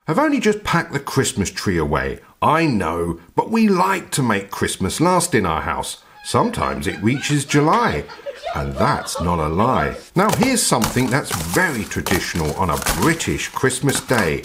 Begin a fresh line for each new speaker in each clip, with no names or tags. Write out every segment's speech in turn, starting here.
I've only just packed the Christmas tree away. I know, but we like to make Christmas last in our house. Sometimes it reaches July. And that's not a lie. Now here's something that's very traditional on a British Christmas day.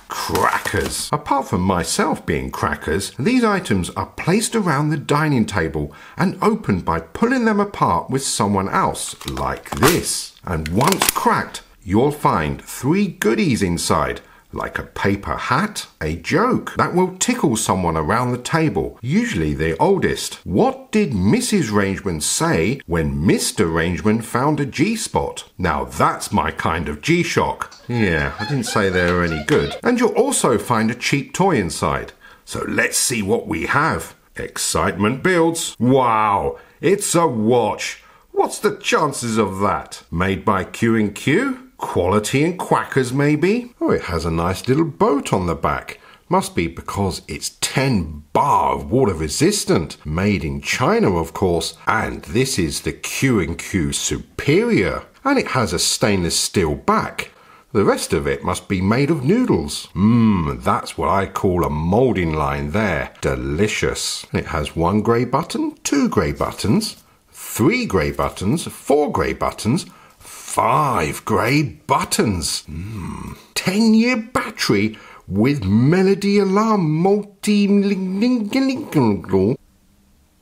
Crackers. Apart from myself being crackers, these items are placed around the dining table and opened by pulling them apart with someone else, like this. And once cracked, you'll find 3 goodies inside, like a paper hat, a joke that will tickle someone around the table, usually the oldest. What did Mrs. Rangeman say when Mr. Rangeman found a G-spot? Now that's my kind of G-shock. Yeah, I didn't say they were any good. And you'll also find a cheap toy inside. So let's see what we have. Excitement builds. Wow, it's a watch. What's the chances of that? Made by Q&Q? Quality and Quackers maybe? Oh, it has a nice little boat on the back. Must be because it's 10 bar water resistant. Made in China, of course. And this is the Q&Q Superior. And it has a stainless steel back. The rest of it must be made of noodles. That's what I call a moulding line there. Delicious. It has 1 grey button, 2 grey buttons, 3 grey buttons, 4 grey buttons, 5 grey buttons. 10-year battery with melody alarm multi.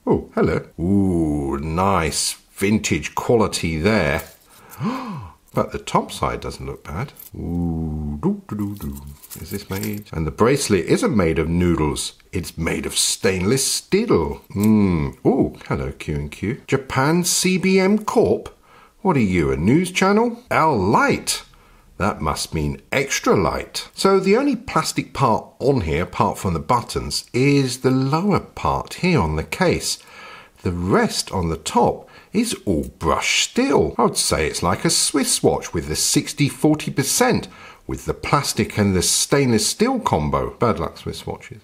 Oh, hello. Ooh, nice vintage quality there. But the top side doesn't look bad. Ooh, Is this made? And the bracelet isn't made of noodles. It's made of stainless steel. Oh, hello Q&Q. Japan CBM Corp. What are you, a news channel? L light. That must mean extra light. So the only plastic part on here, apart from the buttons, is the lower part here on the case. The rest on the top is all brushed steel. I would say it's like a Swiss watch with the 60-40% with the plastic and the stainless steel combo. Bad luck Swiss watches.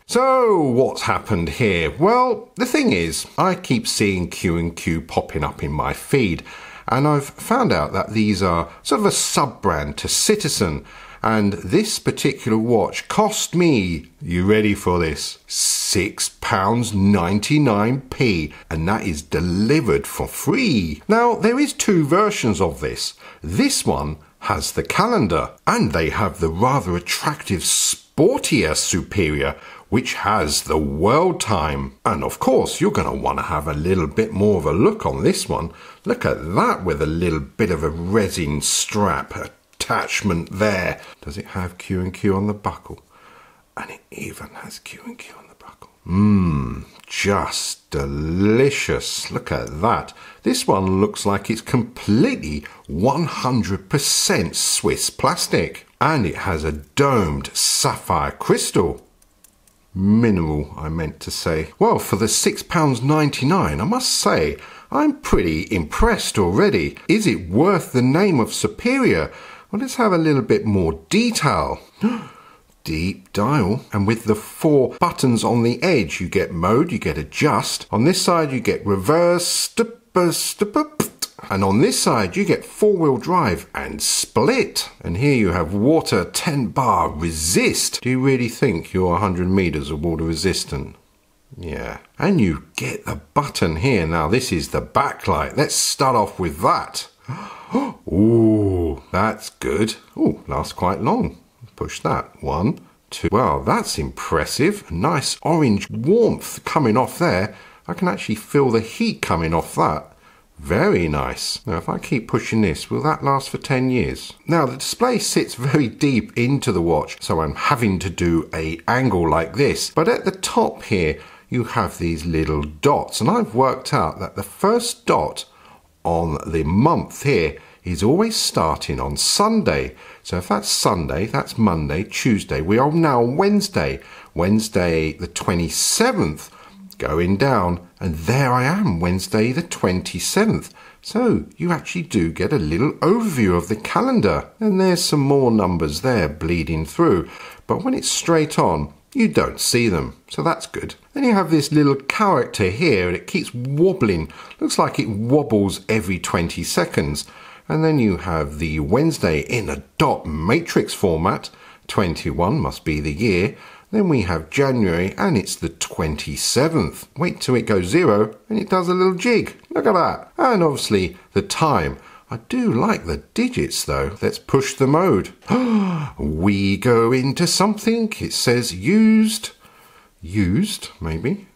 So what's happened here? Well, the thing is, I keep seeing Q&Q popping up in my feed, and I've found out that these are sort of a sub-brand to Citizen, and this particular watch cost me, you ready for this, £6.99, and that is delivered for free. Now, there is 2 versions of this. This one has the calendar, and they have the rather attractive sportier Superior, which has the Worldtime. And of course, you're going to want to have a little bit more of a look on this one. Look at that with a little bit of a resin strap attachment there. Does it have Q&Q on the buckle? And it even has Q&Q on the buckle. Just delicious. Look at that. This one looks like it's completely 100% Swiss plastic. And it has a domed sapphire crystal. Mineral, I meant to say. Well, for the £6.99, I must say, I'm pretty impressed already. Is it worth the name of Superior? Well, let's have a little bit more detail. Deep dial, and with the 4 buttons on the edge, you get mode, you get adjust. On this side, you get reverse, and on this side, you get 4-wheel drive and split. And here you have water 10 bar resist. Do you really think your 100 meters are water resistant? Yeah. And you get the button here. Now, this is the backlight. Let's start off with that. Ooh, that's good. Ooh, lasts quite long. Push that. 1, 2. Well, that's impressive. Nice orange warmth coming off there. I can actually feel the heat coming off that. Very nice. Now, if I keep pushing this, will that last for 10 years? Now, the display sits very deep into the watch, so I'm having to do an angle like this. But at the top here, you have these little dots, and I've worked out that the first dot on the month here is always starting on Sunday. So if that's Sunday, that's Monday, Tuesday. We are now Wednesday. Wednesday the 27th. Going down, and there I am, Wednesday the 27th. So you actually do get a little overview of the calendar, and there's some more numbers there bleeding through, but when it's straight on, you don't see them, so that's good. Then you have this little character here, and it keeps wobbling. Looks like it wobbles every 20 seconds. And then you have the Wednesday in a dot matrix format 21 must be the year. Then we have January and it's the 27th. Wait till it goes 0 and it does a little jig. Look at that. And obviously the time. I do like the digits though. Let's push the mode. We go into something. It says used. Used, maybe.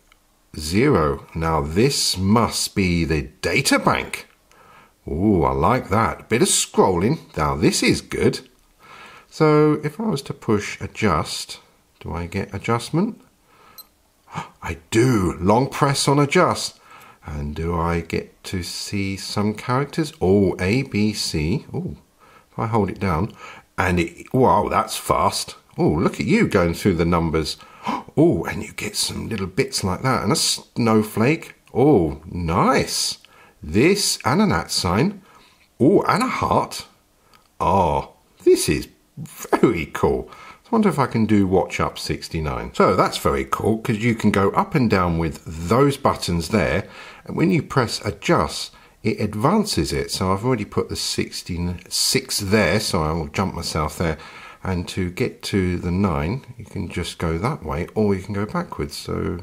0. Now this must be the data bank. Oh, I like that. Bit of scrolling. Now this is good. So if I was to push adjust, do I get adjustment? I do. Long press on adjust. And do I get to see some characters? Oh, A, B, C. Oh, if I hold it down. And it, wow, that's fast. Oh, look at you going through the numbers. Oh, and you get some little bits like that. And a snowflake. Oh, nice. This and an @ sign. Oh, and a heart. Oh, this is very cool. I wonder if I can do watch up 69. So that's very cool because you can go up and down with those buttons there. And when you press adjust, it advances it. So I've already put the 6 there. So I will jump myself there. And to get to the 9, you can just go that way or you can go backwards. So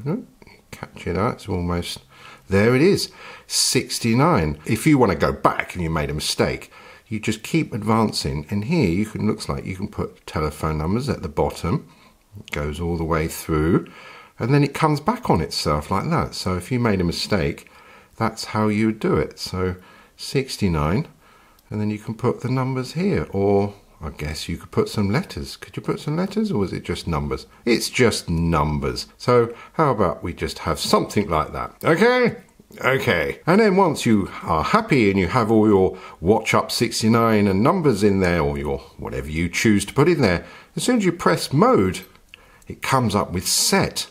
catch it out. It's almost, there it is, 69. If you want to go back and you made a mistake, you just keep advancing, and here you can, looks like you can put telephone numbers at the bottom. It goes all the way through, and then it comes back on itself like that. So if you made a mistake, that's how you would do it. So 69, and then you can put the numbers here, or I guess you could put some letters. Could you put some letters, or was it just numbers? It's just numbers. So how about we just have something like that? Okay? Okay, and then once you are happy and you have all your watch up 69 and numbers in there, or your whatever you choose to put in there, as soon as you press mode, it comes up with set.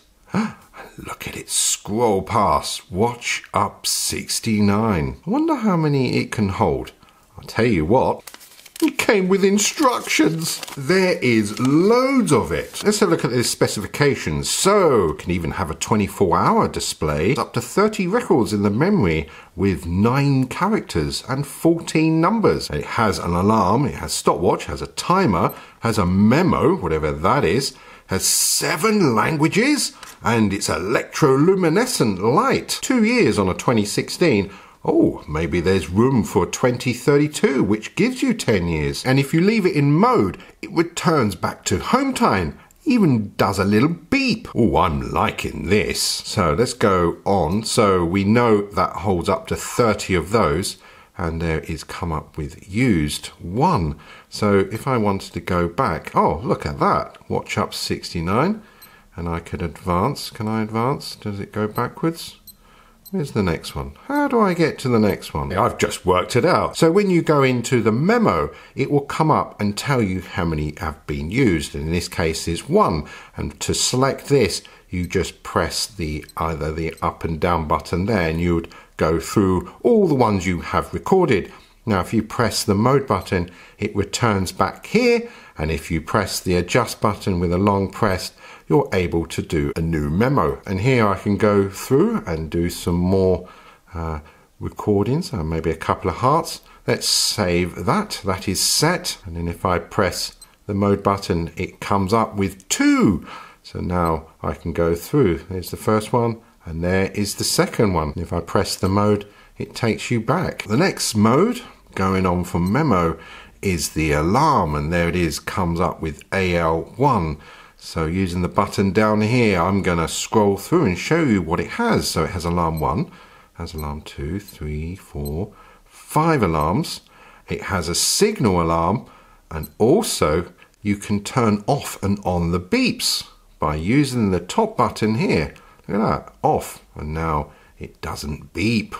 Look at it scroll past watch up 69. I wonder how many it can hold. I'll tell you what. It came with instructions. There is loads of it. Let's have a look at the specifications. So, you can even have a 24-hour display. Up to 30 records in the memory with 9 characters and 14 numbers. It has an alarm, it has stopwatch, has a timer, has a memo, whatever that is, has 7 languages, and it's electroluminescent light. 2 years on a 2016. Oh, maybe there's room for 2032, which gives you 10 years. And if you leave it in mode, it returns back to home time. Even does a little beep. Oh, I'm liking this. So let's go on. So we know that holds up to 30 of those. And there is come up with used 1. So if I wanted to go back, oh, look at that. Watch up 69. And I could advance. Can I advance? Does it go backwards? Where's the next one? How do I get to the next one? I've just worked it out. So when you go into the memo, it will come up and tell you how many have been used. In this case, is 1. And to select this, you just press either the up and down button there, and you would go through all the ones you have recorded. Now, if you press the mode button, it returns back here. And if you press the adjust button with a long press, you're able to do a new memo. And here I can go through and do some more recordings, maybe a couple of hearts. Let's save that. That is set. And then if I press the mode button, it comes up with 2. So now I can go through. There's the first one, and there is the second one. If I press the mode, it takes you back. The next mode, going on from memo, is the alarm, and there it is, comes up with AL1. So using the button down here, I'm going to scroll through and show you what it has. So it has alarm 1, has alarm 2, 3, 4, 5 alarms. It has a signal alarm, and also you can turn off and on the beeps by using the top button here. Look at that, off, and now it doesn't beep.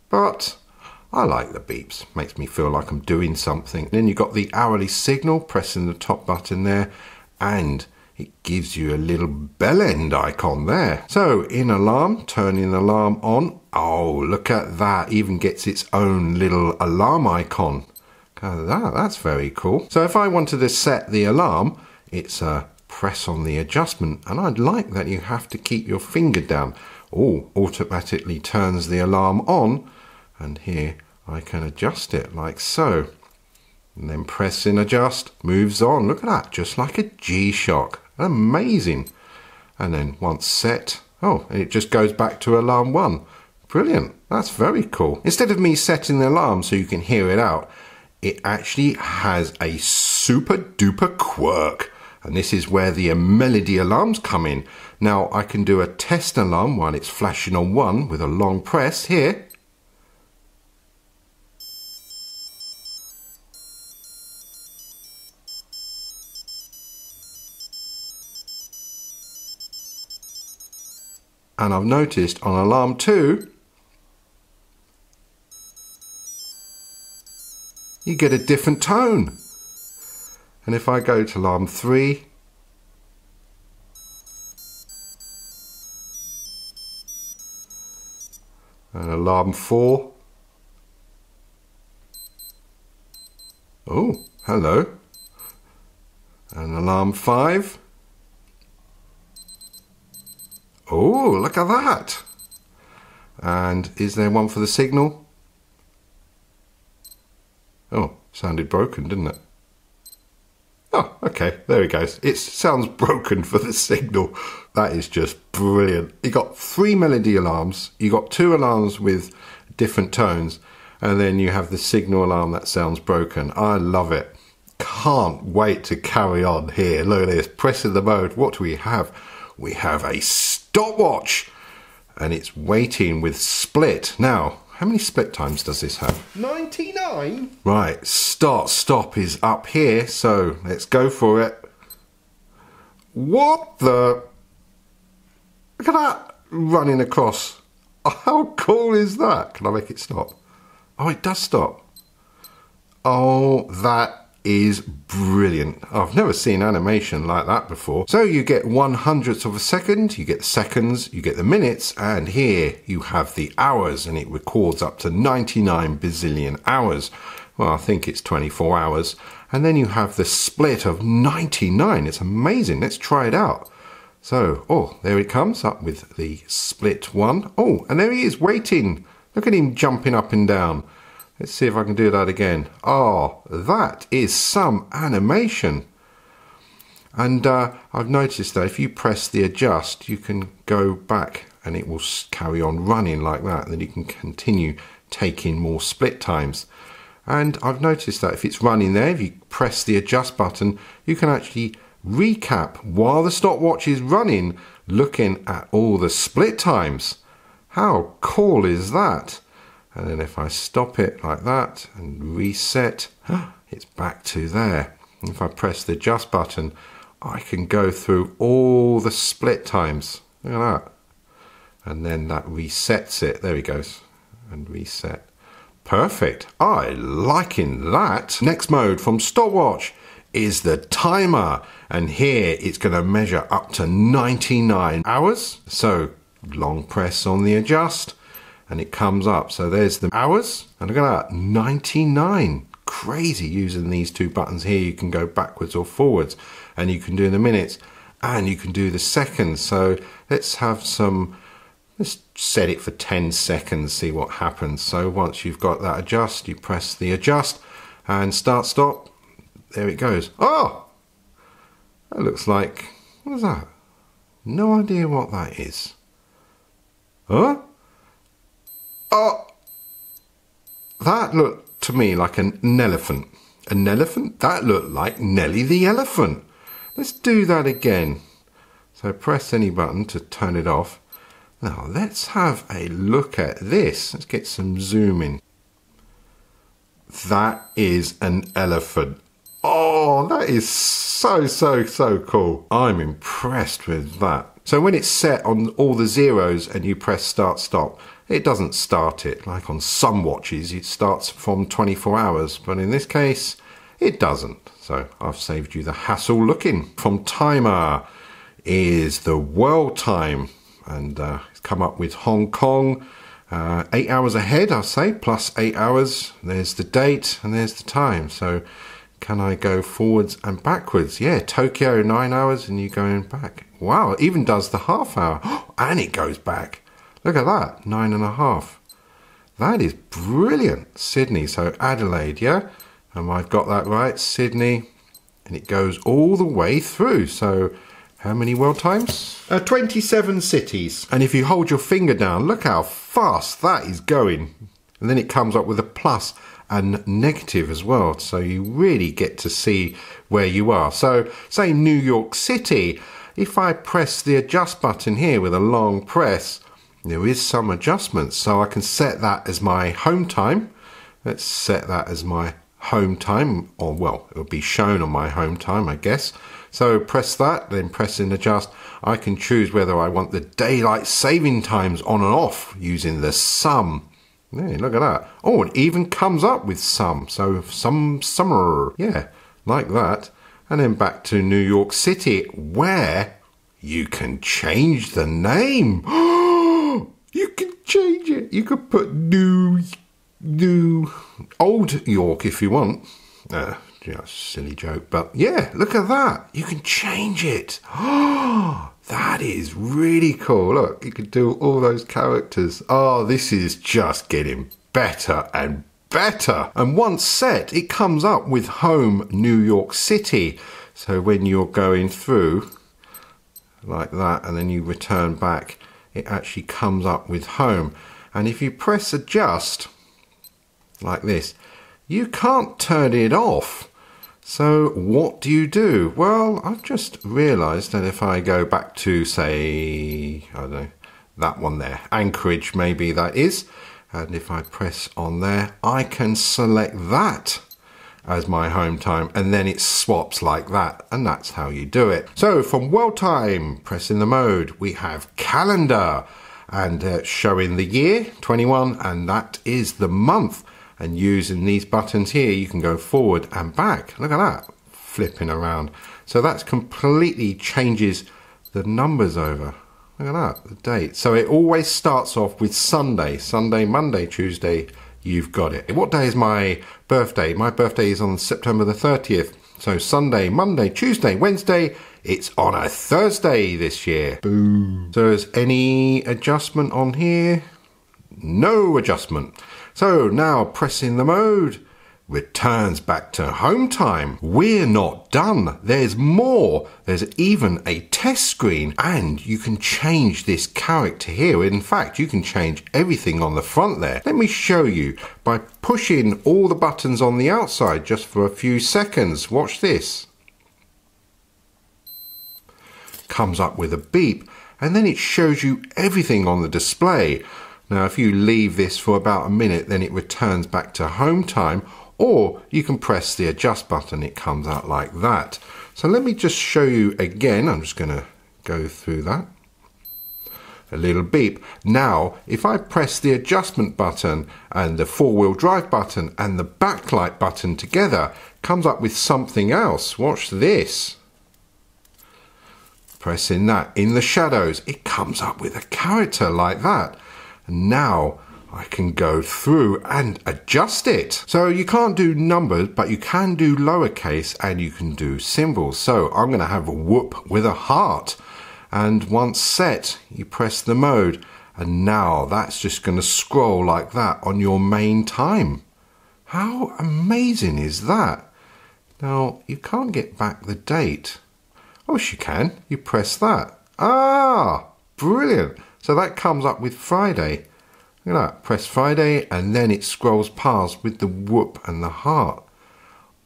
But I like the beeps, makes me feel like I'm doing something. Then you've got the hourly signal, pressing the top button there, and it gives you a little bell end icon there. So in alarm, turning the alarm on. Oh, look at that, even gets its own little alarm icon. That's very cool. So if I wanted to set the alarm, it's a press on the adjustment, and I'd like that you have to keep your finger down. Oh, automatically turns the alarm on, and here I can adjust it like so. And then press and adjust, moves on. Look at that, just like a G-Shock. Amazing. And then once set, oh, and it just goes back to alarm 1. Brilliant, that's very cool. Instead of me setting the alarm so you can hear it out, it actually has a super duper quirk. And this is where the melody alarms come in. Now I can do a test alarm while it's flashing on 1 with a long press here. And I've noticed on alarm 2, you get a different tone. And if I go to alarm 3, and alarm 4, oh, hello, and alarm 5, oh, look at that. And is there one for the signal? Oh, sounded broken, didn't it? Oh, okay, there it goes. It sounds broken for the signal. That is just brilliant. You got 3 melody alarms, you got 2 alarms with different tones, and then you have the signal alarm that sounds broken. I love it. Can't wait to carry on here. Look at this, pressing the mode. What do we have? We have a stopwatch, and it's waiting with split. Now, how many split times does this have? 99. Right, start stop is up here, so let's go for it. What the? Look at that running across. How cool is that? Can I make it stop? Oh, it does stop. Oh, that is brilliant. I've never seen animation like that before. So you get 1/100th of a second, you get the seconds, you get the minutes, and here you have the hours, and it records up to 99 bazillion hours. Well, I think it's 24 hours. And then you have the split of 99. It's amazing. Let's try it out. So, oh, there it comes up with the split 1. Oh, and there he is waiting. Look at him jumping up and down. Let's see if I can do that again. Oh, that is some animation. And I've noticed that if you press the adjust, you can go back and it will carry on running like that. And then you can continue taking more split times. And I've noticed that if it's running there, if you press the adjust button, you can actually recap while the stopwatch is running, looking at all the split times. How cool is that? And then if I stop it like that and reset, it's back to there. If I press the adjust button, I can go through all the split times. Look at that. And then that resets it. There he goes. And reset. Perfect. I liking that. Next mode from Stopwatch is the timer. And here it's going to measure up to 99 hours. So long press on the adjust. And it comes up. So there's the hours. And look at that, 99. Crazy using these 2 buttons here. You can go backwards or forwards. And you can do the minutes. And you can do the seconds. So let's have some, let's set it for 10 seconds, see what happens. So once you've got that adjust, you press the adjust and start stop. There it goes. Oh! That looks like, what is that? No idea what that is. Huh? Oh, that looked to me like an elephant. An elephant? That looked like Nelly the elephant. Let's do that again. So press any button to turn it off. Now let's have a look at this. Let's get some zoom in. That is an elephant. Oh, that is so cool. I'm impressed with that. So when it's set on all the zeros and you press start stop, it doesn't start it. Like on some watches, it starts from 24 hours, but in this case, it doesn't. So I've saved you the hassle looking. From timer is the Worldtime, and it's come up with Hong Kong, 8 hours ahead, I'll say, plus 8 hours. There's the date and there's the time. So can I go forwards and backwards? Yeah, Tokyo 9 hours and you're going back. Wow, it even does the half hour. And it goes back. Look at that, 9.5. That is brilliant. Sydney, so Adelaide, yeah? And I've got that right, Sydney. And it goes all the way through. So how many world times? 27 cities. And if you hold your finger down, look how fast that is going. And then it comes up with a plus and negative as well. So you really get to see where you are. So say New York City. If I press the adjust button here with a long press, there is some adjustments. So I can set that as my home time. Let's set that as my home time, or well, it'll be shown on my home time, I guess. So press that, then press in adjust. I can choose whether I want the daylight saving times on and off using the sum. Hey, look at that. Oh, it even comes up with sum. So summer, yeah, like that. And then back to New York City, where you can change the name. You can change it. You could put Old York if you want. Silly joke, but yeah, look at that. You can change it. That is really cool. Look, you can do all those characters. Oh, this is just getting better and better. And once set, it comes up with home New York City. So when you're going through like that and then you return back, it actually comes up with home. And if you press adjust like this, you can't turn it off. So what do you do? Well, I've just realized that if I go back to, say, I don't know, that one there, Anchorage maybe that is, and if I press on there, I can select that as my home time, and then it swaps like that, and that's how you do it. So from Worldtime, pressing the mode, we have calendar, and showing the year, 21, and that is the month. And using these buttons here, you can go forward and back. Look at that, flipping around. So that completely changes the numbers over. Look at that, the date. So it always starts off with Sunday, Monday, Tuesday, you've got it. What day is my birthday? My birthday is on September the 30th. So Sunday, Monday, Tuesday, Wednesday, it's on a Thursday this year. Boom. So is any adjustment on here? No adjustment. So now pressing the mode returns back to home time. We're not done. There's more. There's even a test screen, and you can change this character here. In fact, you can change everything on the front there. Let me show you by pushing all the buttons on the outside just for a few seconds. Watch this. Comes up with a beep, and then it shows you everything on the display. Now, if you leave this for about a minute, then it returns back to home time, or you can press the adjust button. It comes out like that. So let me just show you again. I'm just going to go through that. A little beep. Now, if I press the adjustment button and the four-wheel drive button and the backlight button together, it comes up with something else. Watch this. Pressing that in the shadows, it comes up with a character like that. And now I can go through and adjust it. So you can't do numbers, but you can do lowercase and you can do symbols. So I'm going to have a whoop with a heart. And once set, you press the mode. And now that's just going to scroll like that on your main time. How amazing is that? Now, you can't get back the date. Oh, yes, you can. You press that. Ah, brilliant. So that comes up with Friday. Look at that. Press Friday and then it scrolls past with the whoop and the heart.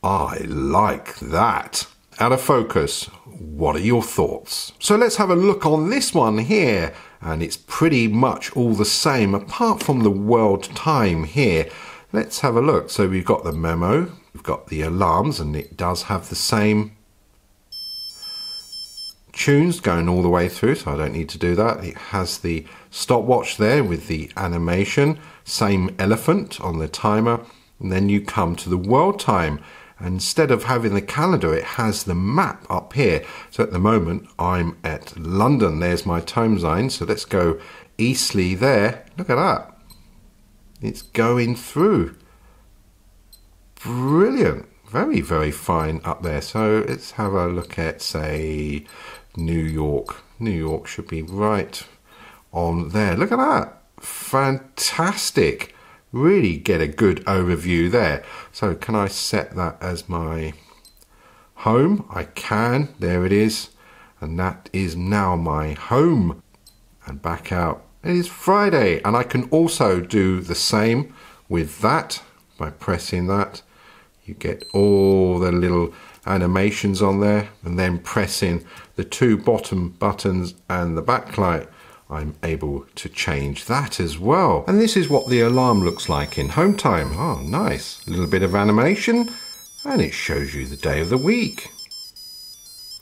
I like that. Out of focus. What are your thoughts? So let's have a look on this one here. And it's pretty much all the same apart from the world time here. Let's have a look. So we've got the memo. We've got the alarms, and it does have the same tunes going all the way through, so I don't need to do that. It has the stopwatch there with the animation, same elephant on the timer, and then you come to the world time, and instead of having the calendar, it has the map up here. So at the moment I'm at London. There's my time zone, so let's go easterly there. Look at that, it's going through. Brilliant. Very, very fine up there. So let's have a look at, say, New York. New York should be right on there. Look at that. Fantastic. really get a good overview there. So can I set that as my home? I can. There it is. And that is now my home. And back out. It is Friday. And I can also do the same with that. By pressing that, you get all the little animations on there, and then pressing the two bottom buttons and the backlight, I'm able to change that as well. And this is what the alarm looks like in home time. Oh, nice. A little bit of animation, and it shows you the day of the week.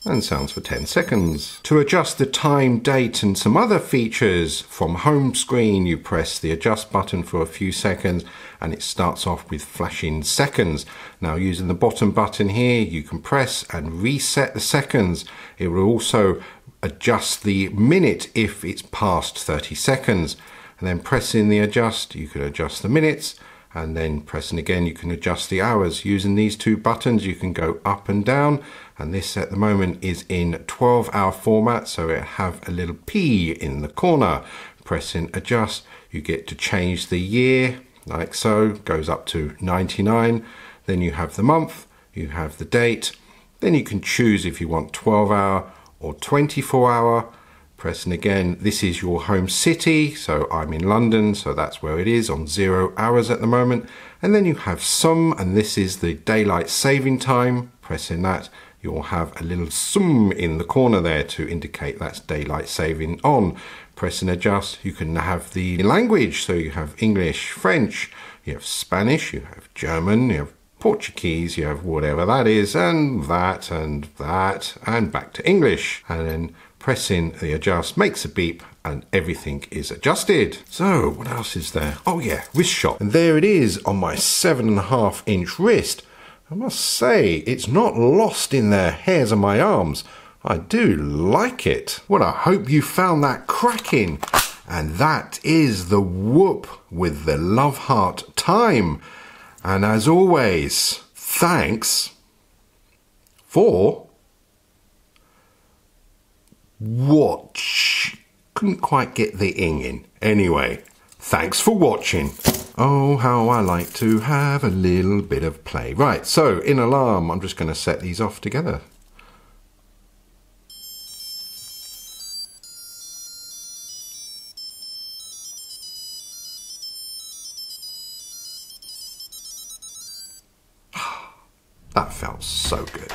And sounds for 10 seconds. To adjust the time, date and some other features from home screen, you press the adjust button for a few seconds and it starts off with flashing seconds. Now using the bottom button here, you can press and reset the seconds. It will also adjust the minute if it's past 30 seconds. And then pressing the adjust, you can adjust the minutes. And then pressing again, you can adjust the hours. Using these two buttons, you can go up and down. And this at the moment is in 12-hour format, so it'll have a little P in the corner. Pressing adjust, you get to change the year, like so, goes up to 99. Then you have the month, you have the date. Then you can choose if you want 12-hour or 24-hour. Pressing again, this is your home city, so I'm in London, so that's where it is on 0 hours at the moment. And then you have some, and this is the daylight saving time. Pressing that, you'll have a little sum in the corner there to indicate that's daylight saving on. Pressing adjust, you can have the language, so you have English, French, you have Spanish, you have German, you have Portuguese, you have whatever that is, and that, and back to English. And then pressing the adjust makes a beep and everything is adjusted. So what else is there? Oh yeah, wrist shot. And there it is on my 7.5-inch wrist. I must say, it's not lost in the hairs of my arms. I do like it. Well, I hope you found that cracking. And that is the whoop with the love heart time. And as always, thanks for watch. Couldn't quite get the ing in. Anyway, thanks for watching. Oh, how I like to have a little bit of play. Right, so in alarm, I'm just going to set these off together. That felt so good.